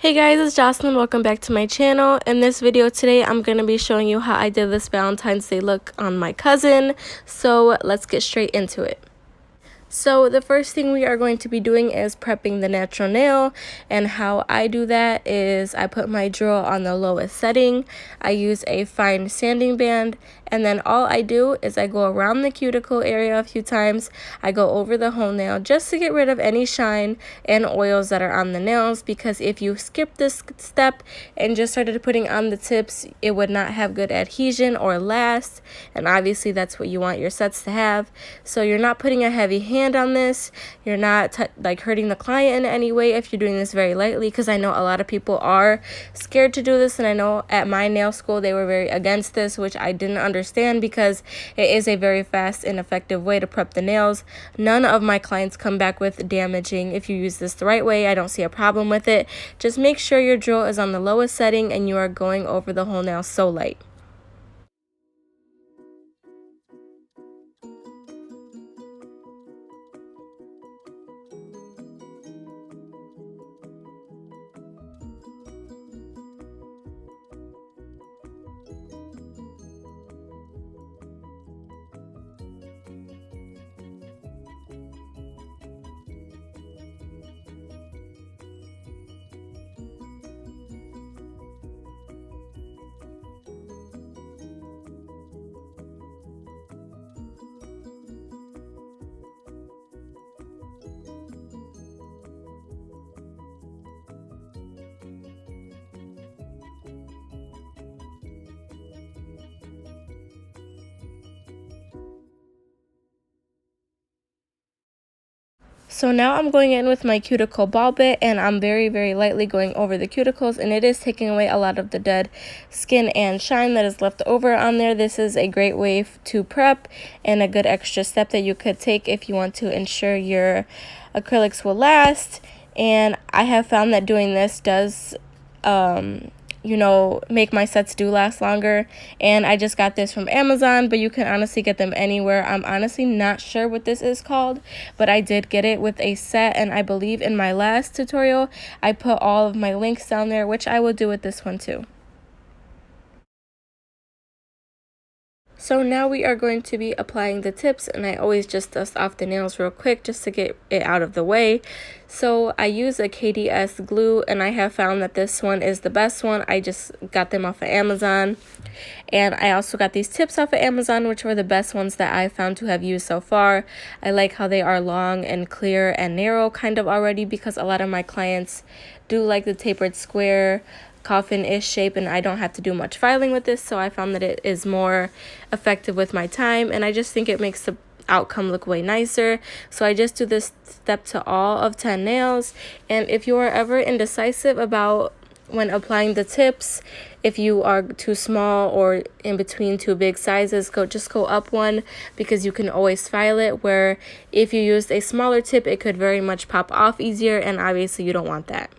Hey guys, it's Jocelyn. Welcome back to my channel. In this video today, I'm going to be showing you how I did this Valentine's Day look on my cousin. So let's get straight into it. So the first thing we are going to be doing is prepping the natural nail, and how I do that is I put my drill on the lowest setting. I use a fine sanding band, and then all I do is I go around the cuticle area a few times. I go over the whole nail just to get rid of any shine and oils that are on the nails, because if you skip this step and just started putting on the tips, it would not have good adhesion or last, and obviously that's what you want your sets to have. So you're not putting a heavy hand on this, you're not hurting the client in any way if you're doing this very lightly, because I know a lot of people are scared to do this, and I know at my nail school they were very against this, which I didn't understand because it is a very fast and effective way to prep the nails. None of my clients come back with damaging if you use this the right way. I don't see a problem with it. Just make sure your drill is on the lowest setting and you are going over the whole nail so light. So now I'm going in with my cuticle ball bit, and I'm very lightly going over the cuticles, and it is taking away a lot of the dead skin and shine that is left over on there. This is a great way to prep and a good extra step that you could take if you want to ensure your acrylics will last. And I have found that doing this does make my sets do last longer. And I just got this from Amazon, but you can honestly get them anywhere. I'm honestly not sure what this is called, but I did get it with a set, and I believe in my last tutorial I put all of my links down there, which I will do with this one too. So now we are going to be applying the tips, and I always just dust off the nails real quick just to get it out of the way. So I use a KDS glue, and I have found that this one is the best one. I just got them off of Amazon, and I also got these tips off of Amazon, which were the best ones that I found to have used so far. I like how they are long and clear and narrow kind of already, because a lot of my clients do like the tapered square coffin-ish shape, and I don't have to do much filing with this, so I found that it is more effective with my time, and I just think it makes the outcome look way nicer. So I just do this step to all of 10 nails. And if you are ever indecisive about when applying the tips, if you are too small or in between two big sizes, just go up one, because you can always file it, where if you used a smaller tip it could very much pop off easier, and obviously you don't want that.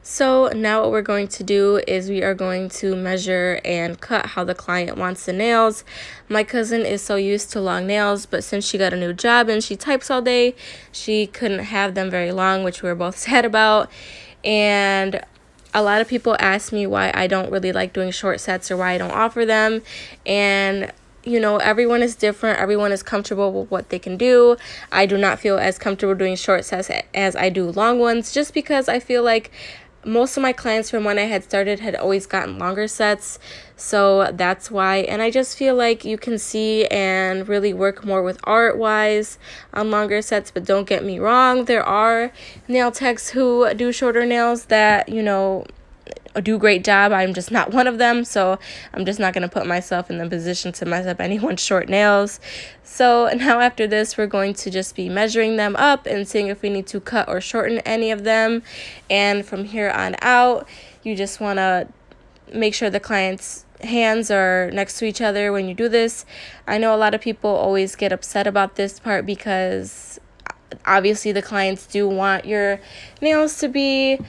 So now what we're going to do is we are going to measure and cut how the client wants the nails. My cousin is so used to long nails, but since she got a new job and she types all day, she couldn't have them very long, which we were both sad about. And a lot of people ask me why I don't really like doing short sets, or why I don't offer them. And everyone is different. Everyone is comfortable with what they can do. I do not feel as comfortable doing short sets as I do long ones, just because I feel like most of my clients from when I had started had always gotten longer sets, so that's why. And I just feel like you can see and really work more with art wise on longer sets. But don't get me wrong, there are nail techs who do shorter nails that do a great job. I'm just not one of them, so I'm just not going to put myself in the position to mess up anyone's short nails. So now after this, we're going to just be measuring them up and seeing if we need to cut or shorten any of them. And from here on out, you just want to make sure the client's hands are next to each other when you do this. I know a lot of people always get upset about this part because obviously the clients do want your nails to be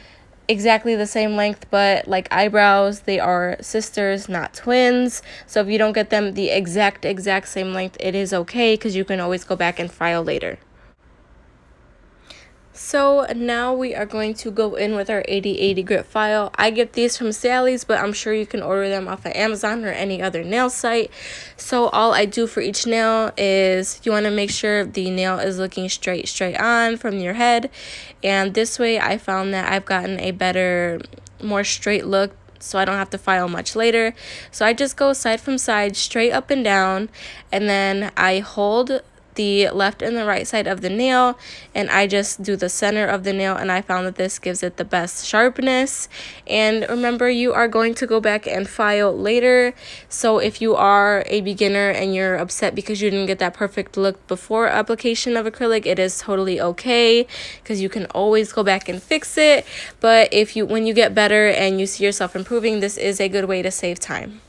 exactly the same length, but like eyebrows, they are sisters, not twins. So if you don't get them the exact same length, it is okay, because you can always go back and file later. So now we are going to go in with our 80/80 grit file. I get these from Sally's, but I'm sure you can order them off of Amazon or any other nail site. So all I do for each nail is you want to make sure the nail is looking straight on from your head. And this way I found that I've gotten a better, more straight look, so I don't have to file much later. So I just go side from side, straight up and down, and then I hold the left and the right side of the nail, and I just do the center of the nail, and I found that this gives it the best sharpness. And remember, you are going to go back and file later, so if you are a beginner and you're upset because you didn't get that perfect look before application of acrylic, it is totally okay, because you can always go back and fix it. But when you get better and you see yourself improving, this is a good way to save time.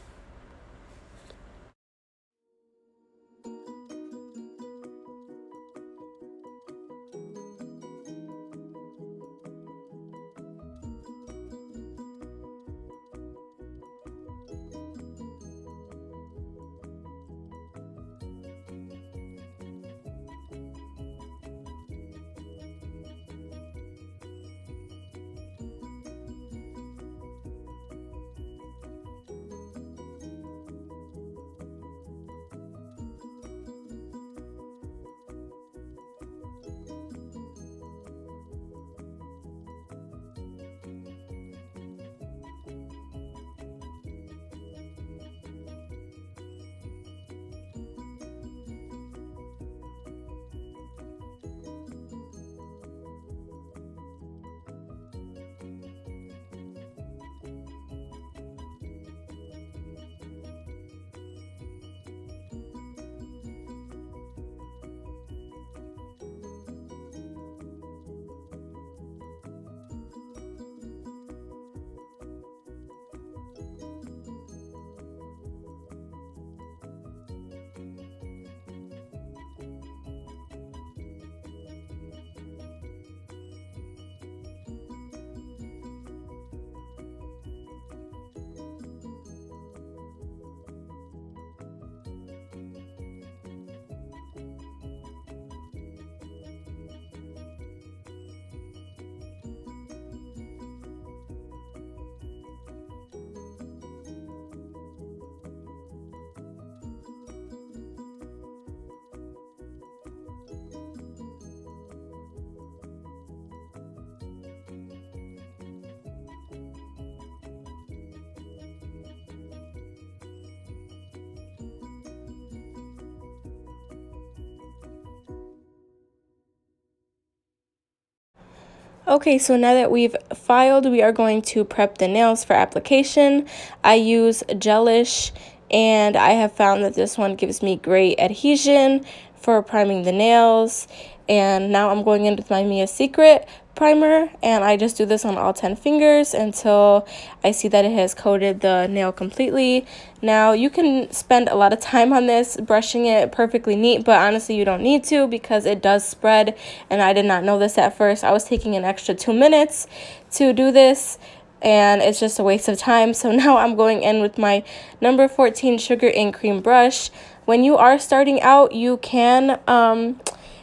Okay, so now that we've filed, we are going to prep the nails for application. I use Gelish, and I have found that this one gives me great adhesion for priming the nails. And now I'm going in with my Mia Secret primer, and I just do this on all 10 fingers until I see that it has coated the nail completely. Now you can spend a lot of time on this, brushing it perfectly neat, but honestly you don't need to, because it does spread, and I did not know this at first. I was taking an extra 2 minutes to do this, and it's just a waste of time. So now I'm going in with my number 14 Sugar Ink Cream brush. When you are starting out, you can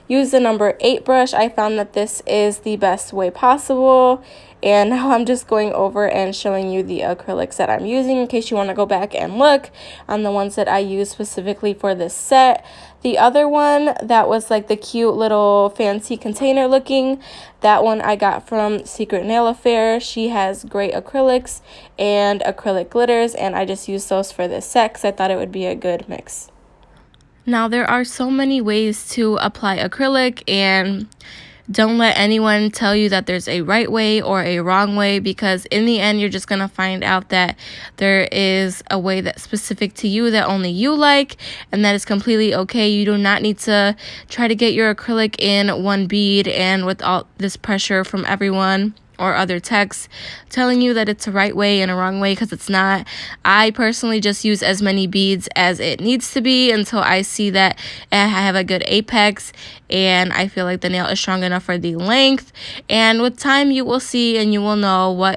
use the number 8 brush. I found that this is the best way possible. And now I'm just going over and showing you the acrylics that I'm using in case you want to go back and look on the ones that I use specifically for this set. The other one that was like the cute little fancy container looking, that one I got from Secret Nail Affair. She has great acrylics and acrylic glitters, and I just used those for this set because I thought it would be a good mix. Now, there are so many ways to apply acrylic, and don't let anyone tell you that there's a right way or a wrong way, because in the end, you're just going to find out that there is a way that's specific to you that only you like, and that is completely okay. You do not need to try to get your acrylic in one bead and with all this pressure from everyone or other texts telling you that it's a right way and a wrong way, because it's not. I personally just use as many beads as it needs to be until I see that I have a good apex and I feel like the nail is strong enough for the length. And with time you will see and you will know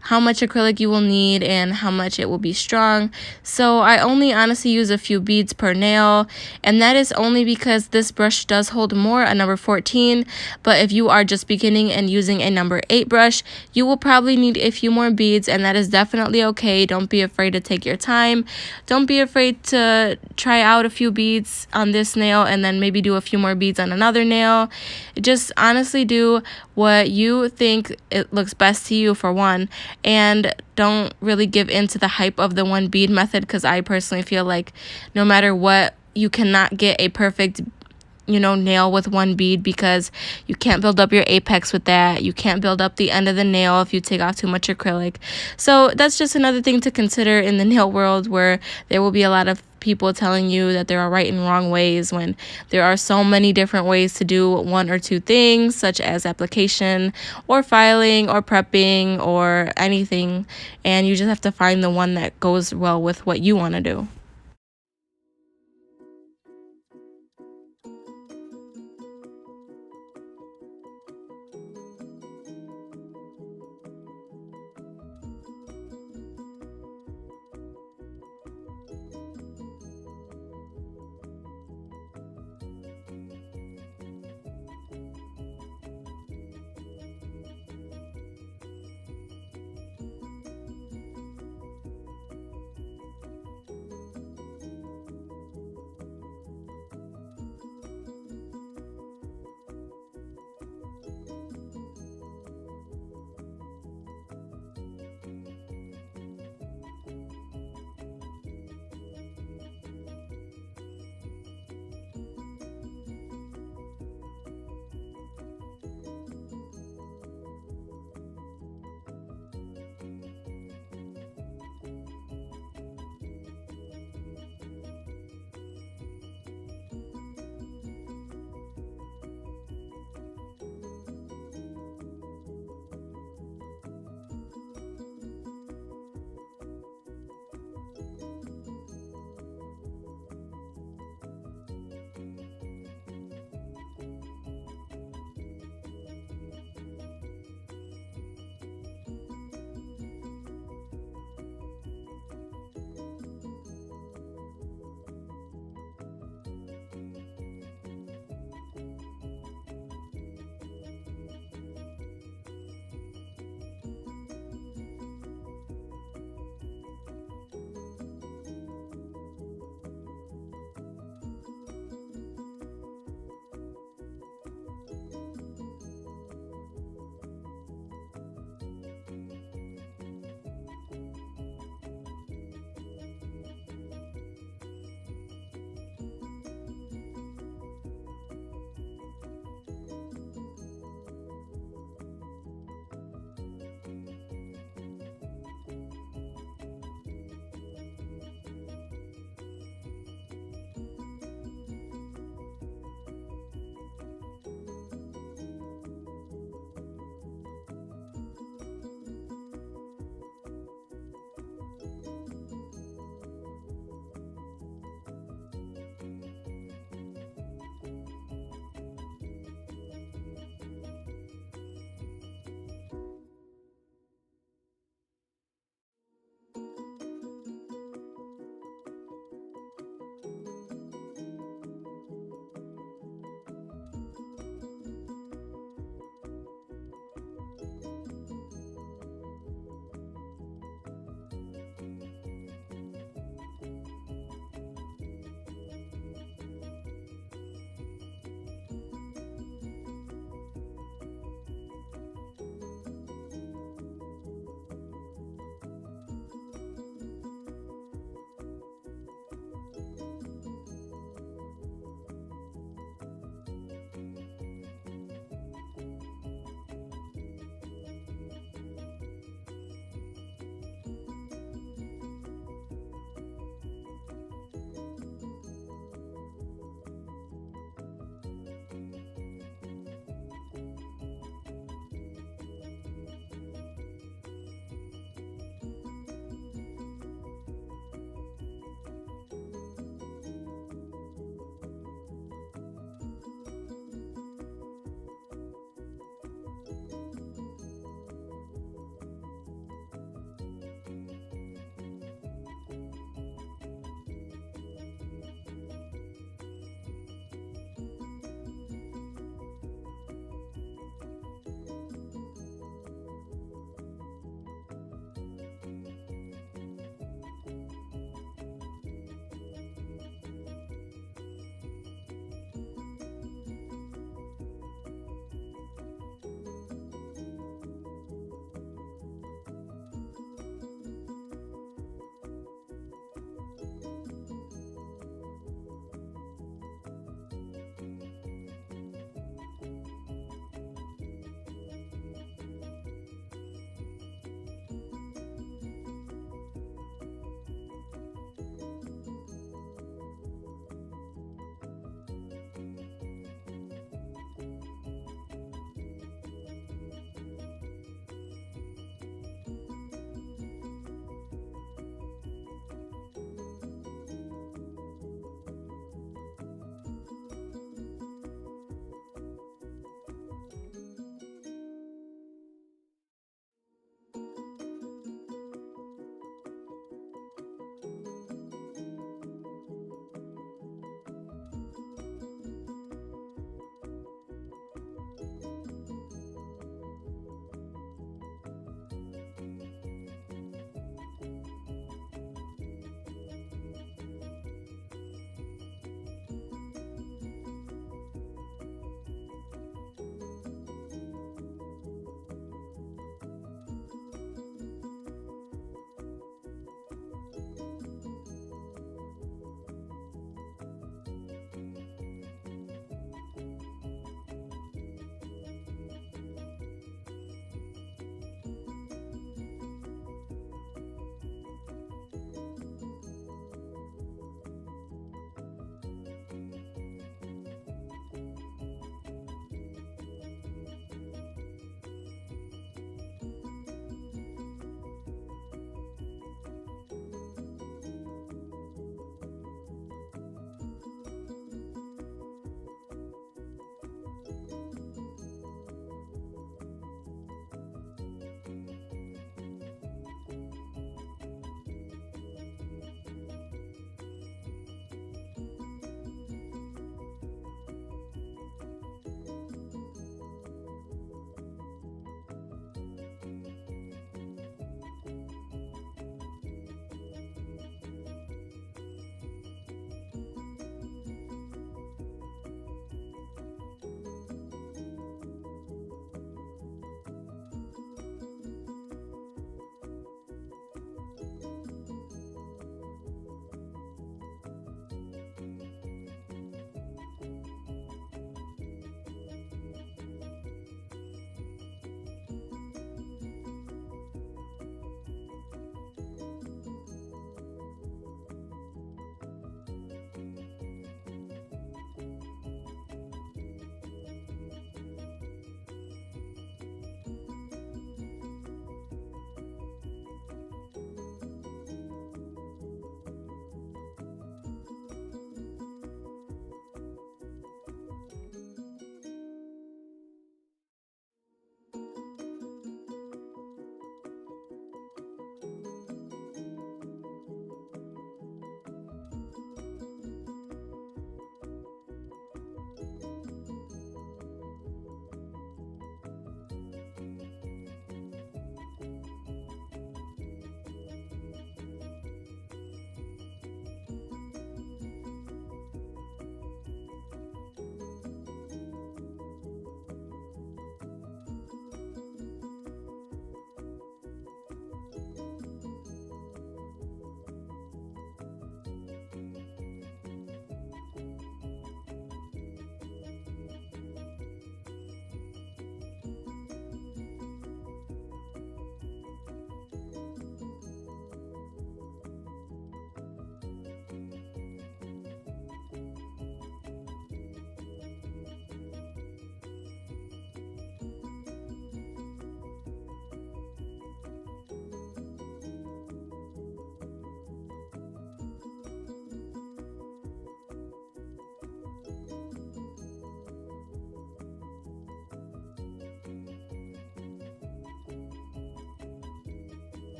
how much acrylic you will need and how much it will be strong. So I only honestly use a few beads per nail, and that is only because this brush does hold more, a number 14, but if you are just beginning and using a number 8 brush, you will probably need a few more beads, and that is definitely okay. Don't be afraid to take your time. Don't be afraid to try out a few beads on this nail and then maybe do a few more beads on another nail. Just honestly do what you think it looks best to you, for one, and don't really give in to the hype of the one bead method, because I personally feel like no matter what, you cannot get a perfect nail with one bead, because you can't build up your apex with that. You can't build up the end of the nail if you take off too much acrylic. So that's just another thing to consider in the nail world, where there will be a lot of people telling you that there are right and wrong ways, when there are so many different ways to do one or two things, such as application or filing or prepping or anything, and you just have to find the one that goes well with what you want to do.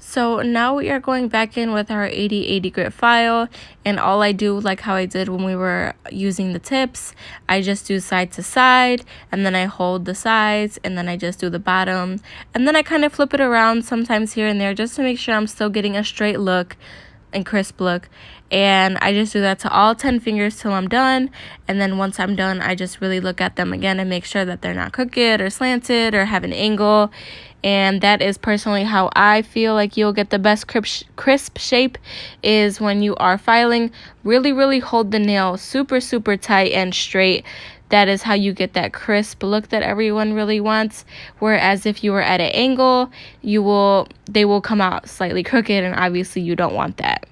So now we are going back in with our 80/80 grit file, and all I do, like how I did when we were using the tips, I just do side to side, and then I hold the sides, and then I just do the bottom, and then I kind of flip it around sometimes here and there just to make sure I'm still getting a straight look and crisp look. And I just do that to all 10 fingers till I'm done, and then once I'm done, I just really look at them again and make sure that they're not crooked or slanted or have an angle. And that is personally how I feel like you'll get the best crisp shape, is when you are filing. Really hold the nail super tight and straight. That is how you get that crisp look that everyone really wants. Whereas if you were at an angle, they will come out slightly crooked, and obviously you don't want that.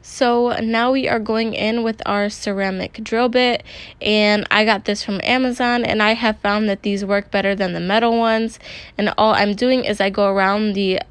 So now we are going in with our ceramic drill bit, and I got this from Amazon, and I have found that these work better than the metal ones. And all I'm doing is I go around the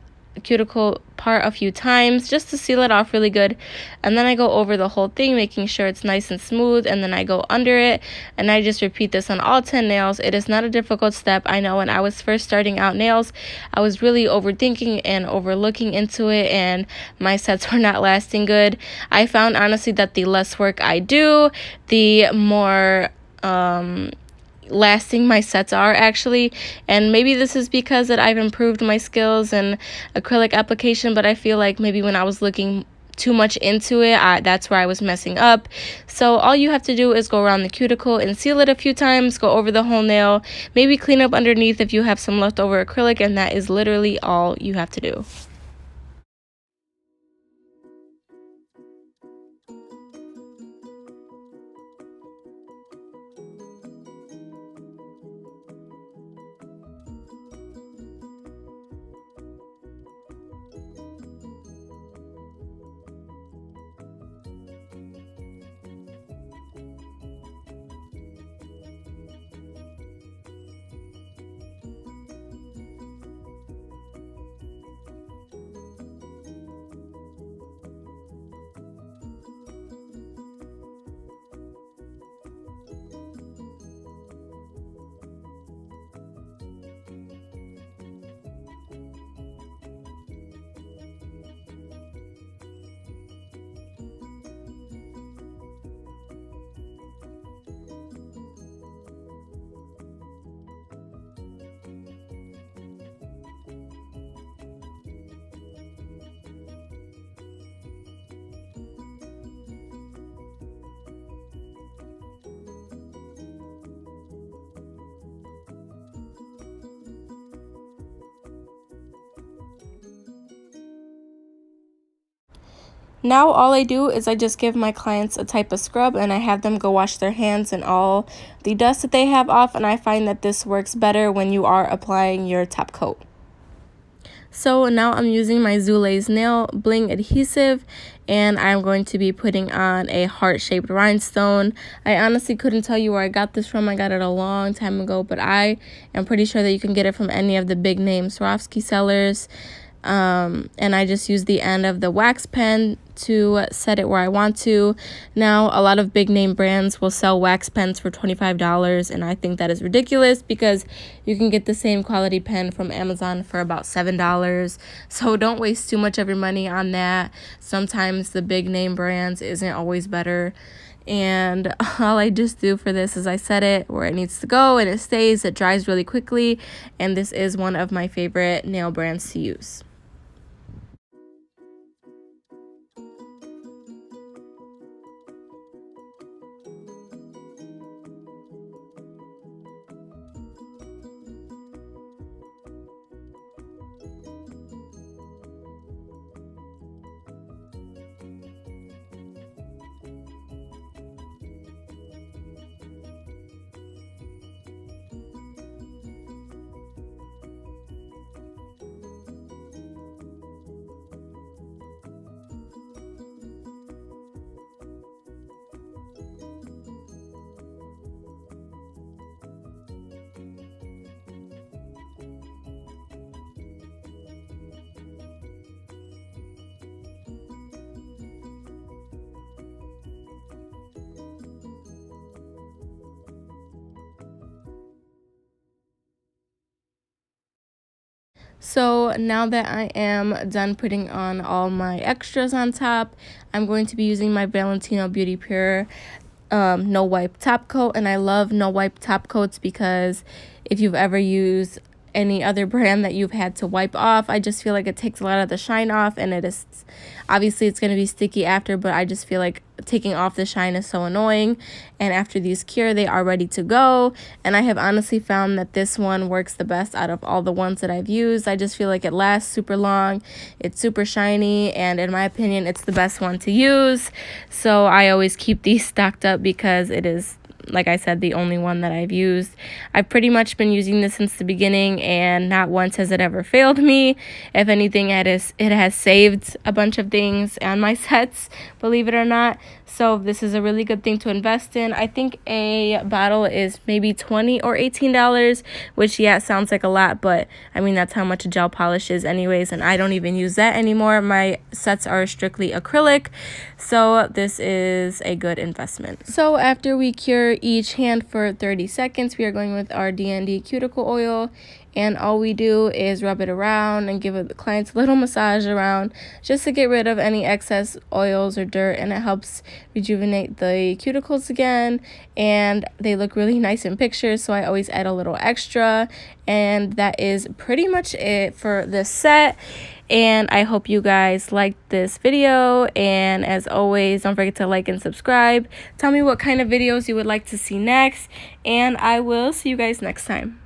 cuticle part a few times just to seal it off really good, and then I go over the whole thing making sure it's nice and smooth, and then I go under it, and I just repeat this on all 10 nails. It is not a difficult step. I know when I was first starting out nails, I was really overthinking and overlooking into it, and my sets were not lasting good. I found honestly that the less work I do, the more lasting my sets are actually. And maybe this is because that I've improved my skills in acrylic application, but I feel like maybe when I was looking too much into it, that's where I was messing up. So all you have to do is go around the cuticle and seal it a few times, go over the whole nail, maybe clean up underneath if you have some leftover acrylic, and that is literally all you have to do. Now all I do is I just give my clients a type of scrub and I have them go wash their hands and all the dust that they have off, and I find that this works better when you are applying your top coat. So now I'm using my Zule's nail bling adhesive, and I'm going to be putting on a heart-shaped rhinestone. I honestly couldn't tell you where I got this from. I got it a long time ago, but I am pretty sure that you can get it from any of the big name Swarovski sellers. And I just use the end of the wax pen to set it where I want to. Now, a lot of big name brands will sell wax pens for $25, and I think that is ridiculous because you can get the same quality pen from Amazon for about $7. So don't waste too much of your money on that. Sometimes the big name brands isn't always better. And all I just do for this is I set it where it needs to go, and it stays. It dries really quickly, and this is one of my favorite nail brands to use. So now that I am done putting on all my extras on top, I'm going to be using my Valentine Beauty Pure no wipe top coat. And I love no wipe top coats because if you've ever used any other brand that you've had to wipe off, I just feel like it takes a lot of the shine off, and it is obviously it's going to be sticky after, but I just feel like taking off the shine is so annoying. And after these cure, they are ready to go, and I have honestly found that this one works the best out of all the ones that I've used. I just feel like it lasts super long, it's super shiny, and in my opinion it's the best one to use. So I always keep these stocked up because it is, like I said, the only one that I've used. I've pretty much been using this since the beginning, and not once has it ever failed me. If anything, it has saved a bunch of things on my sets, believe it or not. So this is a really good thing to invest in. I think a bottle is maybe $20 or $18, which, yeah, sounds like a lot, but I mean, that's how much a gel polish is anyways, and I don't even use that anymore. My sets are strictly acrylic, so this is a good investment. So after we cure each hand for 30 seconds, we are going with our D&D cuticle oil, and all we do is rub it around and give the clients a little massage around just to get rid of any excess oils or dirt, and it helps rejuvenate the cuticles again, and they look really nice in pictures, so I always add a little extra. And that is pretty much it for this set, and I hope you guys liked this video, and as always, don't forget to like and subscribe. Tell me what kind of videos you would like to see next, and I will see you guys next time.